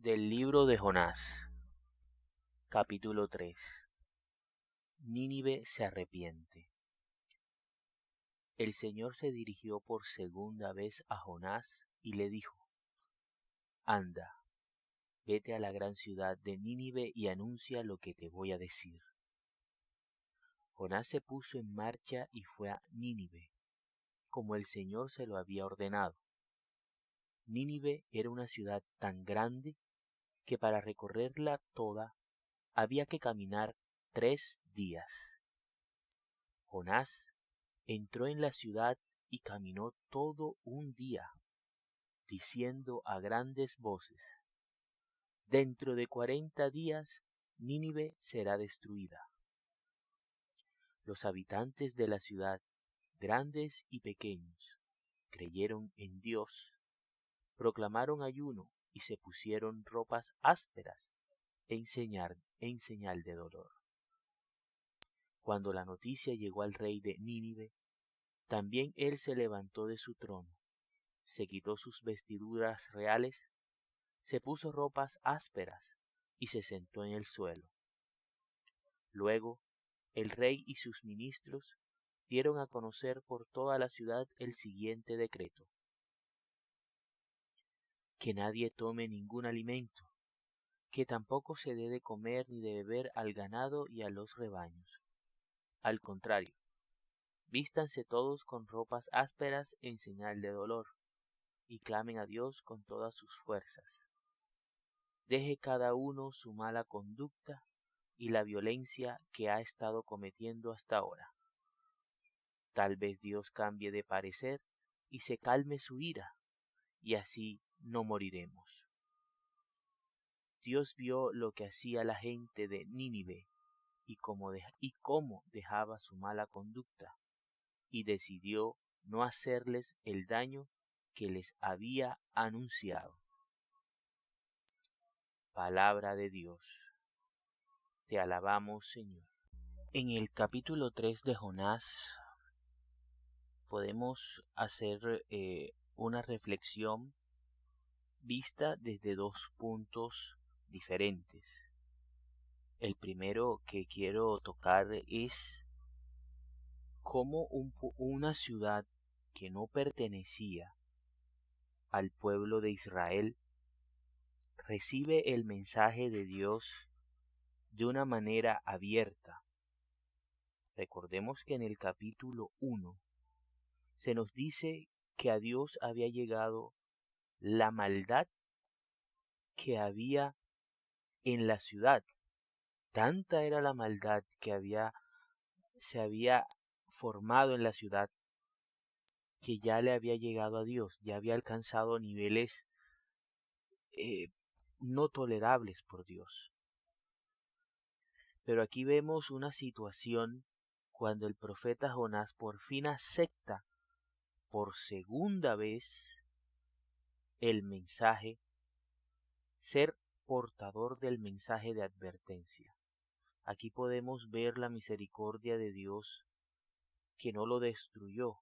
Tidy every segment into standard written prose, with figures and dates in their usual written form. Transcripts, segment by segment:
Del libro de Jonás, capítulo 3. Nínive se arrepiente. El Señor se dirigió por segunda vez a Jonás y le dijo: Anda, vete a la gran ciudad de Nínive y anuncia lo que te voy a decir. Jonás se puso en marcha y fue a Nínive, como el Señor se lo había ordenado. Nínive era una ciudad tan grande que para recorrerla toda había que caminar 3 días. Jonás entró en la ciudad y caminó todo un día, diciendo a grandes voces: Dentro de 40 días Nínive será destruida. Los habitantes de la ciudad, grandes y pequeños, creyeron en Dios, proclamaron ayuno y se pusieron ropas ásperas en señal de dolor. Cuando la noticia llegó al rey de Nínive, también él se levantó de su trono, se quitó sus vestiduras reales, se puso ropas ásperas y se sentó en el suelo. Luego, el rey y sus ministros dieron a conocer por toda la ciudad el siguiente decreto: que nadie tome ningún alimento, que tampoco se dé de comer ni de beber al ganado y a los rebaños. Al contrario, vístanse todos con ropas ásperas en señal de dolor, y clamen a Dios con todas sus fuerzas. Deje cada uno su mala conducta y la violencia que ha estado cometiendo hasta ahora. Tal vez Dios cambie de parecer y se calme su ira, y así no moriremos. Dios vio lo que hacía la gente de Nínive y cómo dejaba su mala conducta, y decidió no hacerles el daño que les había anunciado. Palabra de Dios. Te alabamos, Señor. En el capítulo 3 de Jonás podemos hacer una reflexión vista desde 2 puntos diferentes. El primero que quiero tocar es cómo una ciudad que no pertenecía al pueblo de Israel recibe el mensaje de Dios de una manera abierta. Recordemos que en el capítulo 1 se nos dice que a Dios había llegado la maldad que había en la ciudad. Tanta era la maldad que se había formado en la ciudad que ya le había llegado a Dios, ya había alcanzado niveles no tolerables por Dios. Pero aquí vemos una situación cuando el profeta Jonás por fin acepta por segunda vez el mensaje, ser portador del mensaje de advertencia. Aquí podemos ver la misericordia de Dios, que no lo destruyó,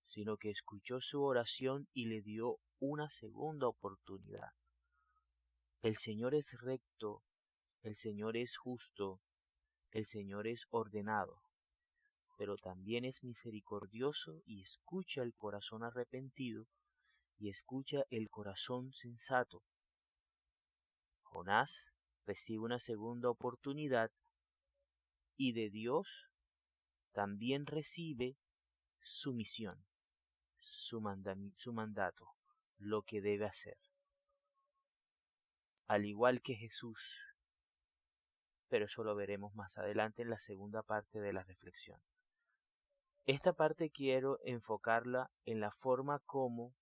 sino que escuchó su oración y le dio una segunda oportunidad. El Señor es recto, el Señor es justo, el Señor es ordenado, pero también es misericordioso y escucha el corazón arrepentido y escucha el corazón sensato. Jonás recibe una segunda oportunidad y de Dios también recibe su misión, su mandato, lo que debe hacer. Al igual que Jesús, pero eso lo veremos más adelante en la segunda parte de la reflexión. Esta parte quiero enfocarla en la forma como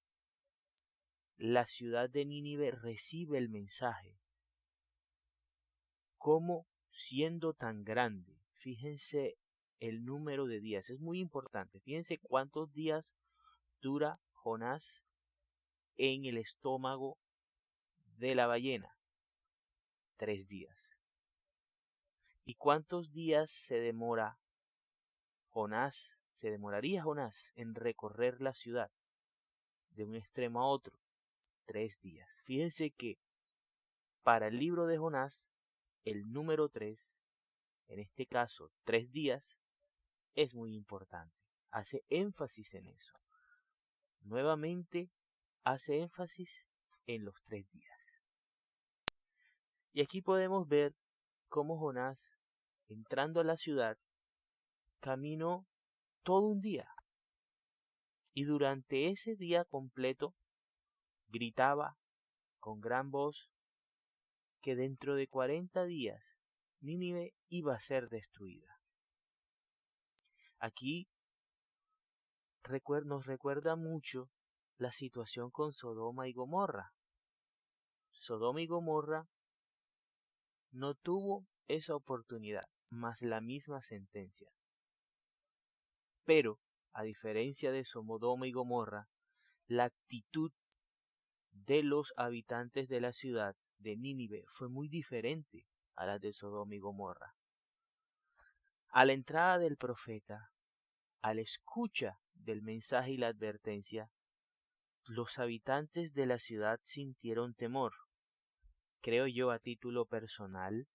la ciudad de Nínive recibe el mensaje. Cómo, siendo tan grande, fíjense el número de días, es muy importante. Fíjense cuántos días dura Jonás en el estómago de la ballena. 3 días. ¿Y cuántos días se demoraría Jonás en recorrer la ciudad de un extremo a otro? 3 días. Fíjense que para el libro de Jonás, el número 3, en este caso 3 días, es muy importante. Hace énfasis en eso. Nuevamente hace énfasis en los 3 días. Y aquí podemos ver cómo Jonás, entrando a la ciudad, caminó todo un día. Y durante ese día completo gritaba con gran voz que dentro de 40 días Nínive iba a ser destruida. Aquí nos recuerda mucho la situación con Sodoma y Gomorra. Sodoma y Gomorra no tuvo esa oportunidad, más la misma sentencia. Pero, a diferencia de Sodoma y Gomorra, la actitud de los habitantes de la ciudad de Nínive fue muy diferente a la de Sodoma y Gomorra. A la entrada del profeta, a la escucha del mensaje y la advertencia, los habitantes de la ciudad sintieron temor. Creo yo, a título personal,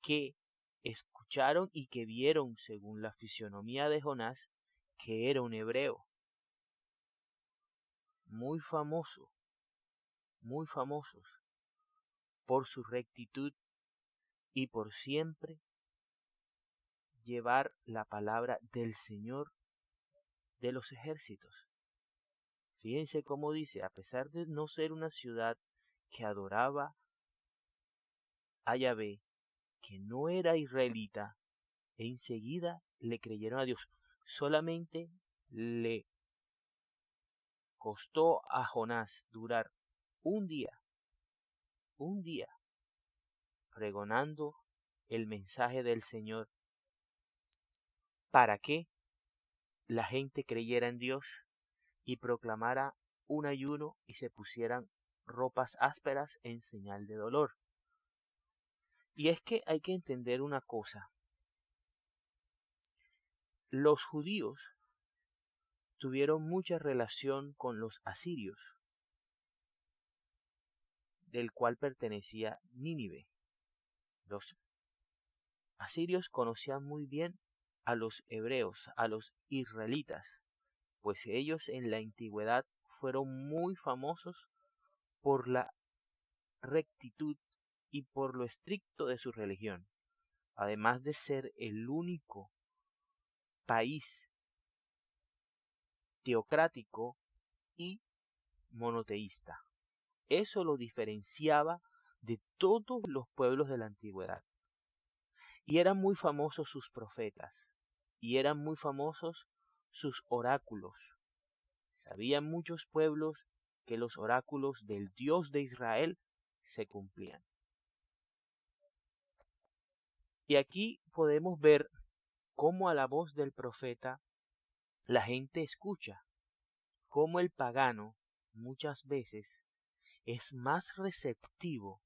que escucharon y que vieron, según la fisionomía de Jonás, que era un hebreo muy famoso, muy famosos por su rectitud y por siempre llevar la palabra del Señor de los ejércitos. Fíjense cómo dice, a pesar de no ser una ciudad que adoraba a Yahvé, que no era israelita, enseguida le creyeron a Dios. Solamente le costó a Jonás durar un día, pregonando el mensaje del Señor, para que la gente creyera en Dios y proclamara un ayuno y se pusieran ropas ásperas en señal de dolor. Y es que hay que entender una cosa. Los judíos tuvieron mucha relación con los asirios, del cual pertenecía Nínive. Los asirios conocían muy bien a los hebreos, a los israelitas, pues ellos en la antigüedad fueron muy famosos por la rectitud y por lo estricto de su religión, además de ser el único país teocrático y monoteísta. Eso lo diferenciaba de todos los pueblos de la antigüedad. Y eran muy famosos sus profetas, y eran muy famosos sus oráculos. Sabían muchos pueblos que los oráculos del Dios de Israel se cumplían. Y aquí podemos ver cómo a la voz del profeta la gente escucha, cómo el pagano muchas veces es más receptivo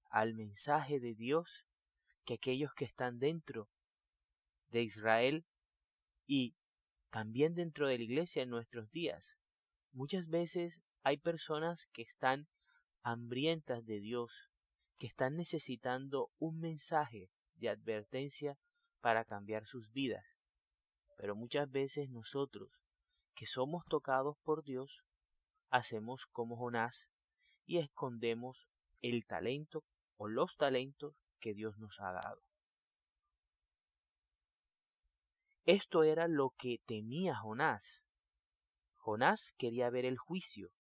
al mensaje de Dios que aquellos que están dentro de Israel y también dentro de la iglesia en nuestros días. Muchas veces hay personas que están hambrientas de Dios, que están necesitando un mensaje de advertencia para cambiar sus vidas. Pero muchas veces nosotros, que somos tocados por Dios, hacemos como Jonás y escondemos el talento o los talentos que Dios nos ha dado. Esto era lo que temía Jonás. Jonás quería ver el juicio.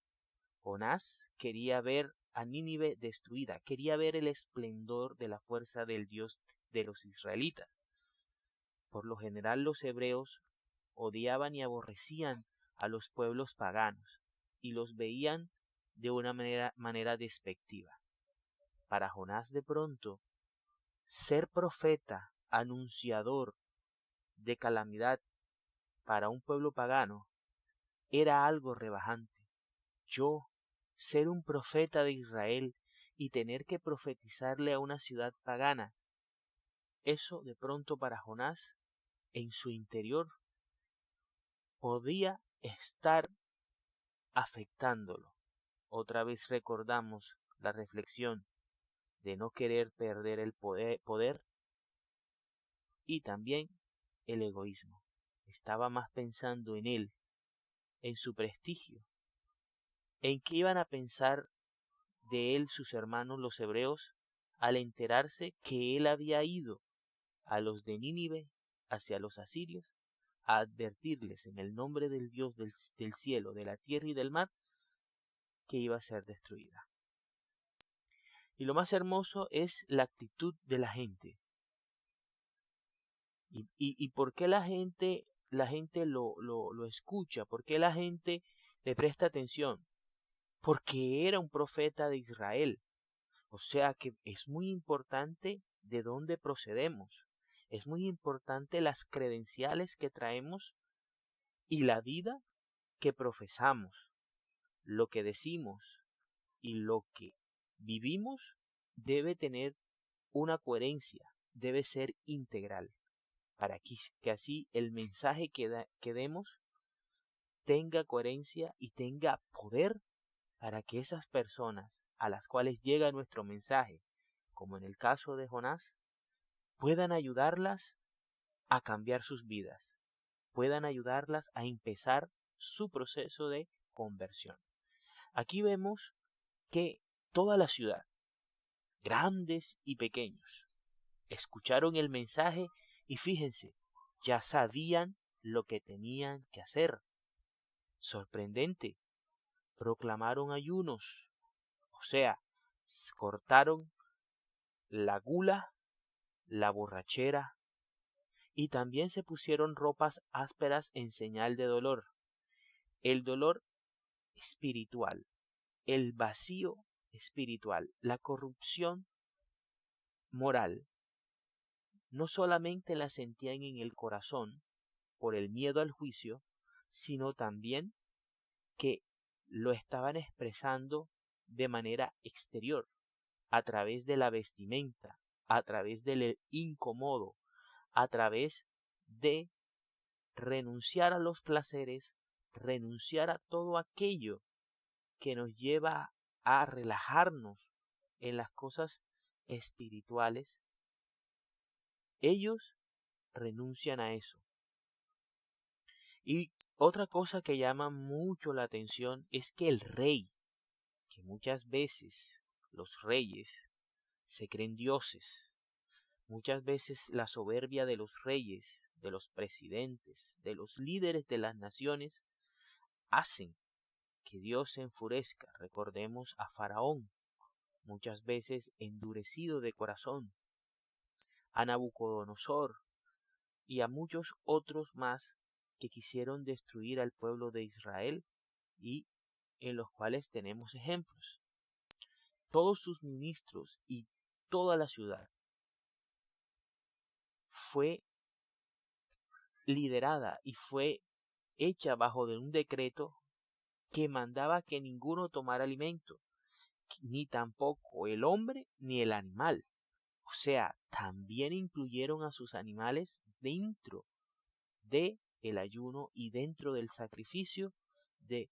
Jonás quería ver a Nínive destruida, quería ver el esplendor de la fuerza del Dios de los israelitas. Por lo general los hebreos odiaban y aborrecían a los pueblos paganos y los veían de una manera despectiva. Para Jonás de pronto, ser profeta, anunciador de calamidad para un pueblo pagano era algo rebajante. Yo, ser un profeta de Israel y tener que profetizarle a una ciudad pagana, eso de pronto para Jonás, en su interior, podía estar afectándolo. Otra vez recordamos la reflexión de no querer perder el poder y también el egoísmo. Estaba más pensando en él, en su prestigio, en qué iban a pensar de él sus hermanos los hebreos al enterarse que él había ido a los de Nínive, hacia los asirios, a advertirles en el nombre del Dios del cielo, de la tierra y del mar, que iba a ser destruida. Y lo más hermoso es la actitud de la gente. ¿Y por qué la gente lo escucha? ¿Por qué la gente le presta atención? Porque era un profeta de Israel. O sea que es muy importante de dónde procedemos. Es muy importante las credenciales que traemos y la vida que profesamos. Lo que decimos y lo que vivimos debe tener una coherencia, debe ser integral, para que así el mensaje que demos tenga coherencia y tenga poder para que esas personas a las cuales llega nuestro mensaje, como en el caso de Jonás, puedan ayudarlas a cambiar sus vidas, puedan ayudarlas a empezar su proceso de conversión. Aquí vemos que toda la ciudad, grandes y pequeños, escucharon el mensaje y fíjense, ya sabían lo que tenían que hacer. Sorprendente, proclamaron ayunos, o sea, cortaron la gula, la borrachera, y también se pusieron ropas ásperas en señal de dolor. El dolor espiritual, el vacío espiritual, la corrupción moral, no solamente la sentían en el corazón por el miedo al juicio, sino también que lo estaban expresando de manera exterior, a través de la vestimenta, a través del incómodo, a través de renunciar a los placeres, renunciar a todo aquello que nos lleva a relajarnos en las cosas espirituales. Ellos renuncian a eso. Y otra cosa que llama mucho la atención es que el rey, que muchas veces los reyes se creen dioses, muchas veces la soberbia de los reyes, de los presidentes, de los líderes de las naciones, hacen que Dios se enfurezca. Recordemos a Faraón, muchas veces endurecido de corazón, a Nabucodonosor y a muchos otros más que quisieron destruir al pueblo de Israel y en los cuales tenemos ejemplos. Todos sus ministros y toda la ciudad fue liderada y fue hecha bajo de un decreto que mandaba que ninguno tomara alimento, ni tampoco el hombre ni el animal. O sea, también incluyeron a sus animales dentro de el ayuno y dentro del sacrificio de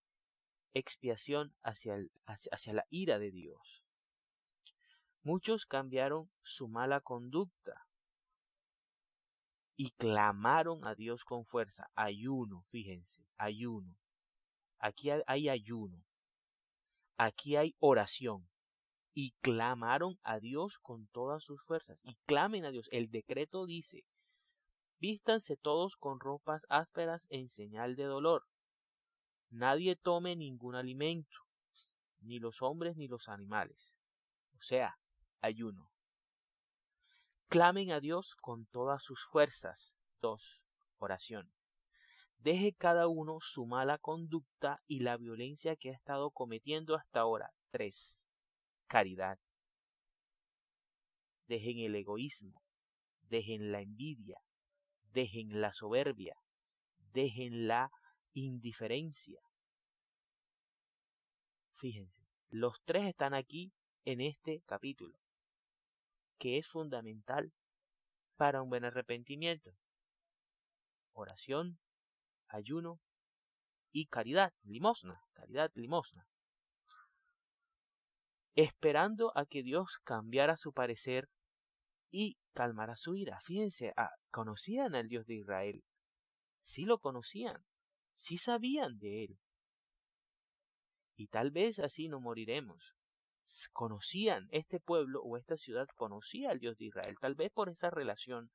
expiación hacia la ira de Dios. Muchos cambiaron su mala conducta y clamaron a Dios con fuerza. Ayuno, fíjense, ayuno. Aquí hay ayuno. Aquí hay oración. Y clamaron a Dios con todas sus fuerzas. Y clamen a Dios. El decreto dice, vístanse todos con ropas ásperas en señal de dolor. Nadie tome ningún alimento, ni los hombres ni los animales. O sea, ayuno. Clamen a Dios con todas sus fuerzas. 2. Oración. Deje cada uno su mala conducta y la violencia que ha estado cometiendo hasta ahora. 3. Caridad. Dejen el egoísmo, dejen la envidia, dejen la soberbia, dejen la indiferencia. Fíjense, los tres están aquí en este capítulo, que es fundamental para un buen arrepentimiento. Oración, ayuno y caridad, limosna, caridad, limosna. esperando a que Dios cambiara su parecer y calmara su ira. Fíjense, conocían al Dios de Israel, sí lo conocían, sí sabían de él, y tal vez así no moriremos. Conocían este pueblo o esta ciudad, conocía al Dios de Israel, tal vez por esa relación,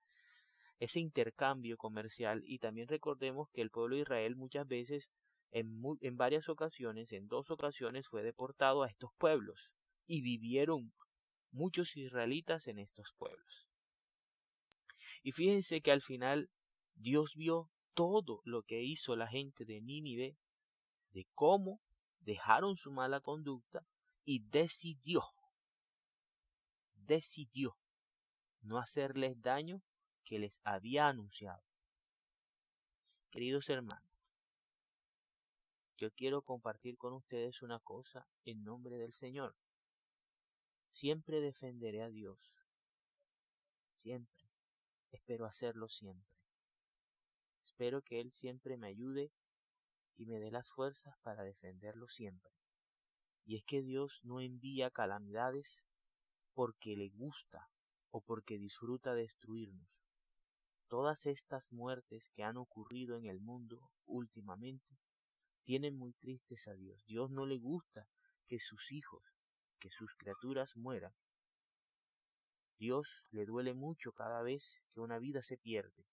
ese intercambio comercial. Y también recordemos que el pueblo de Israel muchas veces, en varias ocasiones, en 2 ocasiones, fue deportado a estos pueblos y vivieron muchos israelitas en estos pueblos. Y fíjense que al final Dios vio todo lo que hizo la gente de Nínive, de cómo dejaron su mala conducta, y decidió no hacerles daño que les había anunciado. Queridos hermanos, yo quiero compartir con ustedes una cosa en nombre del Señor. Siempre defenderé a Dios. Siempre. Espero hacerlo siempre. Espero que Él siempre me ayude y me dé las fuerzas para defenderlo siempre. Y es que Dios no envía calamidades porque le gusta o porque disfruta destruirnos. Todas estas muertes que han ocurrido en el mundo últimamente tienen muy tristes a Dios. Dios no le gusta que sus hijos, que sus criaturas mueran. Dios le duele mucho cada vez que una vida se pierde,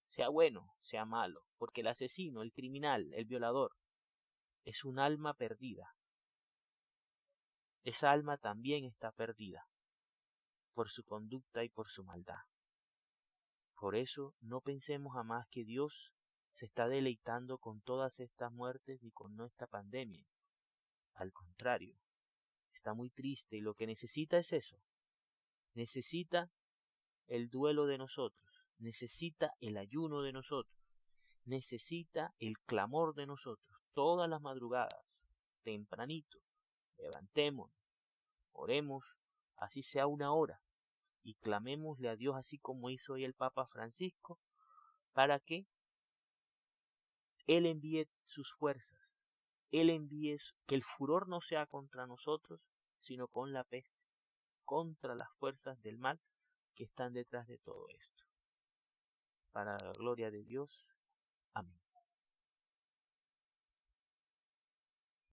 sea bueno, sea malo, porque el asesino, el criminal, el violador, es un alma perdida. Esa alma también está perdida por su conducta y por su maldad. Por eso no pensemos jamás que Dios se está deleitando con todas estas muertes ni con esta pandemia. Al contrario, está muy triste y lo que necesita es eso. Necesita el duelo de nosotros, necesita el ayuno de nosotros, necesita el clamor de nosotros. Todas las madrugadas, tempranito, levantémonos, oremos, así sea 1 hora, y clamémosle a Dios así como hizo hoy el Papa Francisco, para que Él envíe sus fuerzas, Él envíe que el furor no sea contra nosotros, sino con la peste, contra las fuerzas del mal que están detrás de todo esto. Para la gloria de Dios. Amén.